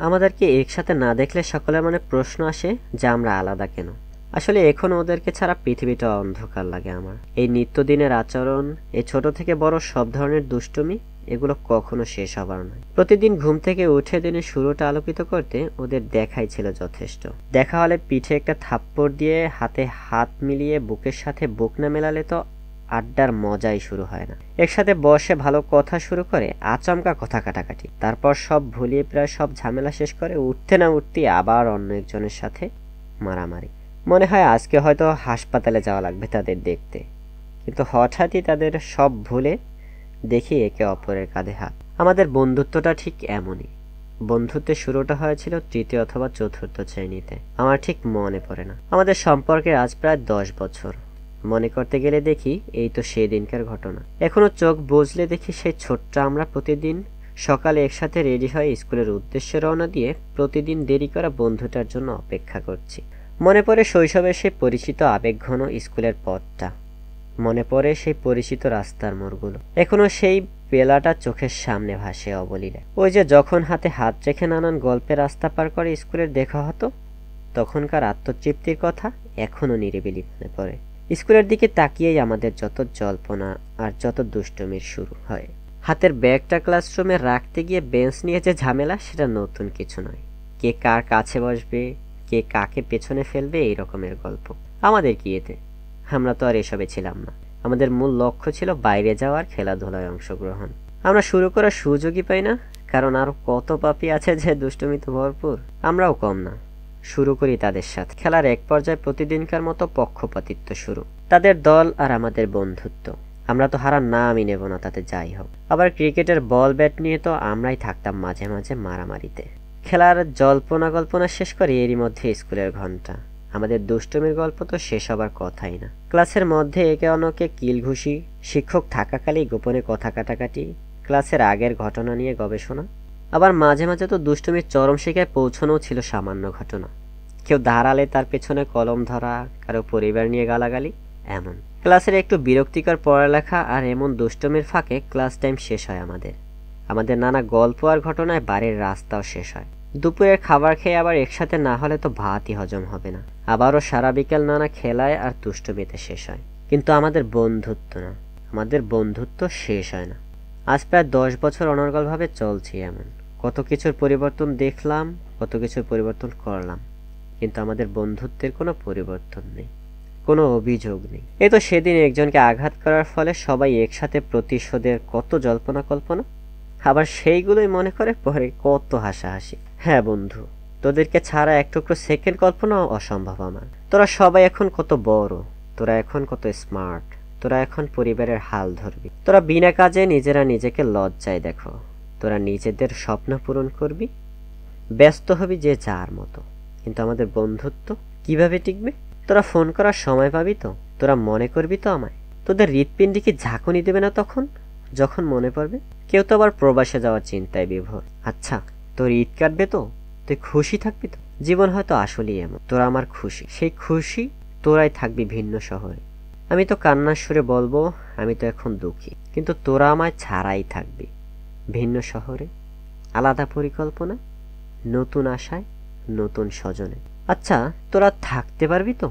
আমাদেরকে একসাথে না দেখলে সকলের মনে প্রশ্ন আসে যে আমরা আলাদা কেন। আসলে এখন ওদেরকে ছাড়া পৃথিবীটা অন্ধকার লাগে আমার। এই নিত্যদিনের আচরণ, এই ছোট থেকে বড় সব ধরনের দুষ্টুমি, এগুলো কখনো শেষ হবার নয়। প্রতিদিন ঘুম থেকে উঠে দিনের শুরুটা আলোকিত করতে ওদের দেখাই ছিল যথেষ্ট। দেখা হলে পিঠে একটা থাপ্পড় দিয়ে হাতে হাত মিলিয়ে বুকের সাথে বুক না মেলালে তো আড্ডার মজাই শুরু হয় না। একসাথে বসে ভালো কথা শুরু করে আচমকা কথা কাটাকাটি, তারপর সব ভুলিয়ে প্রায় সব ঝামেলা শেষ করে উঠতে না উঠতেই আবার অন্য একজনের সাথে মারামারি। মনে হয় আজকে হয়তো হাসপাতালে যাওয়া লাগবে তাদের দেখতে, কিন্তু হঠাৎই তাদের সব ভুলে দেখি একে অপরের কাঁধে হাত। আমাদের বন্ধুত্বটা ঠিক এমনই। বন্ধুত্বের শুরুটা হয়েছিল তৃতীয় অথবা চতুর্থ শ্রেণীতে, আমার ঠিক মনে পড়ে না। আমাদের সম্পর্কের আজ প্রায় 10 বছর। মনে করতে গেলে দেখি এই তো সেই দিনকার ঘটনা। এখনো চোখ বুজলে দেখি সেই ছোট্ট আমরা প্রতিদিন সকালে একসাথে রেডি হয়ে স্কুলের উদ্দেশ্যে রওনা দিয়ে প্রতিদিন দেরি করা বন্ধুটার জন্য অপেক্ষা করছি। মনে পড়ে শৈশবের সেই পরিচিত আবেগঘন স্কুলের পথটা, মনে পড়ে সেই পরিচিত রাস্তার মোড়গুলো। এখনো সেই বেলাটা চোখের সামনে ভাসে অবলীলায়। ওই যে যখন হাতে হাত রেখে নানান গল্পের রাস্তা পার করে স্কুলের দেখা হতো, তখনকার আত্মতৃপ্তির কথা এখনো নিরিবিলি মনে পড়ে। স্কুলের দিকে তাকিয়েই আমাদের যত জল্পনা আর যত দুষ্টুমির শুরু হয়। হাতের ব্যাগটা ক্লাসরুমে রাখতে গিয়ে বেঞ্চ নিয়ে যে ঝামেলা, সেটা নতুন কিছু নয়। কে কার কাছে বসবে, কে কাকে পেছনে ফেলবে, এই রকমের গল্প। আমাদের কি এতে? আমরা তো আর এসবে ছিলাম না। আমাদের মূল লক্ষ্য ছিল বাইরে যাওয়ার, খেলাধুলায় অংশগ্রহণ। আমরা শুরু করার সুযোগই পাই না, কারণ আরো কত পাপী আছে যে দুষ্টুমিতে ভরপুর। আমরাও কম না। শুরু করি তাদের সাথে। খেলার এক পর্যায়ে প্রতিদিনকার মতো পক্ষপাতিত্ব শুরু। তাদের দল আর আমাদের বন্ধুত্ব। আমরা তো হারার নামই নেব না, তাতে যাই হোক। আবার ক্রিকেটের বল ব্যাট নিয়ে তো আমরাই থাকতাম মাঝে মাঝে মারামারিতে। খেলার জল্পনা কল্পনা শেষ করে এরই মধ্যে স্কুলের ঘন্টা। আমাদের দুষ্টুমির গল্প তো শেষ হবার কথাই না। ক্লাসের মধ্যে একে অন্যকে কিল ঘুষি, শিক্ষক থাকাকালেই গোপনে কথা কাটাকাটি, ক্লাসের আগের ঘটনা নিয়ে গবেষণা। আবার মাঝে মাঝে তো দুষ্টুমির চরম শিখায় পৌঁছানোও ছিল সামান্য ঘটনা। কেউ দাঁড়ালে তার পেছনে কলম ধরা, কারো পরিবার নিয়ে গালাগালি, এমন। ক্লাসের একটু বিরক্তিকর পড়ালেখা আর এমন দুষ্টুমির ফাঁকে ক্লাস টাইম শেষ হয় আমাদের নানা গল্প আর ঘটনায় বাড়ির রাস্তাও শেষ হয়। দুপুরের খাবার খেয়ে আবার একসাথে না হলে তো ভাতই হজম হবে না। আবারও সারা বিকেল নানা খেলায় আর দুষ্টুমিতে শেষ হয়। কিন্তু আমাদের বন্ধুত্ব না, আমাদের বন্ধুত্ব শেষ হয় না। আজ প্রায় 10 বছর অনর্গলভাবে চলছে এমন। কত কিছুর পরিবর্তন দেখলাম, কত কিছুর পরিবর্তন করলাম, কিন্তু আমাদের বন্ধুত্বের কোনো পরিবর্তন নেই, কোনো অভিযোগ নেই। এই তো সেদিন একজনকে আঘাত করার ফলে সবাই একসাথে প্রতিশোধের কত জল্পনা কল্পনা, আবার সেইগুলোই মনে করে পরে কত হাসাহাসি। হ্যাঁ বন্ধু, তোদেরকে ছাড়া এক টুকরো সেকেন্ড কল্পনাও অসম্ভব আমার। তোরা সবাই এখন কত বড়, তোরা এখন কত স্মার্ট, তোরা এখন পরিবারের হাল ধরবি, তোরা বিনা কাজে নিজেরা নিজেকে লজ্জায় দেখো, তোরা নিজেদের স্বপ্ন পূরণ করবি, ব্যস্ত হবি যে যার মতো। কিন্তু আমাদের বন্ধুত্ব কিভাবে টিকবে? তোরা ফোন করার সময় পাবি তো? তোরা মনে করবি তো আমায়? তোদের হৃৎপিণ্ডে কি ঝাঁকুনি দেবে না তখন, যখন মনে পড়বে? কেউ তো আবার প্রবাসে যাওয়ার চিন্তায় বিভোর। আচ্ছা, তোর ঈদ কাটবে তো? তুই খুশি থাকবি তো? জীবন হয়তো আসলেই এমন, তোরা আমার খুশি, সেই খুশি তোরাই থাকবি ভিন্ন শহরে। আমি তো কান্নার সুরে বলবো আমি তো এখন দুঃখী, কিন্তু তোরা আমায় ছাড়াই থাকবি ভিন্ন শহরে, আলাদা পরিকল্পনা, নতুন আশায়, নতুন স্বজনে। আচ্ছা, তোরা থাকতে পারবি তো?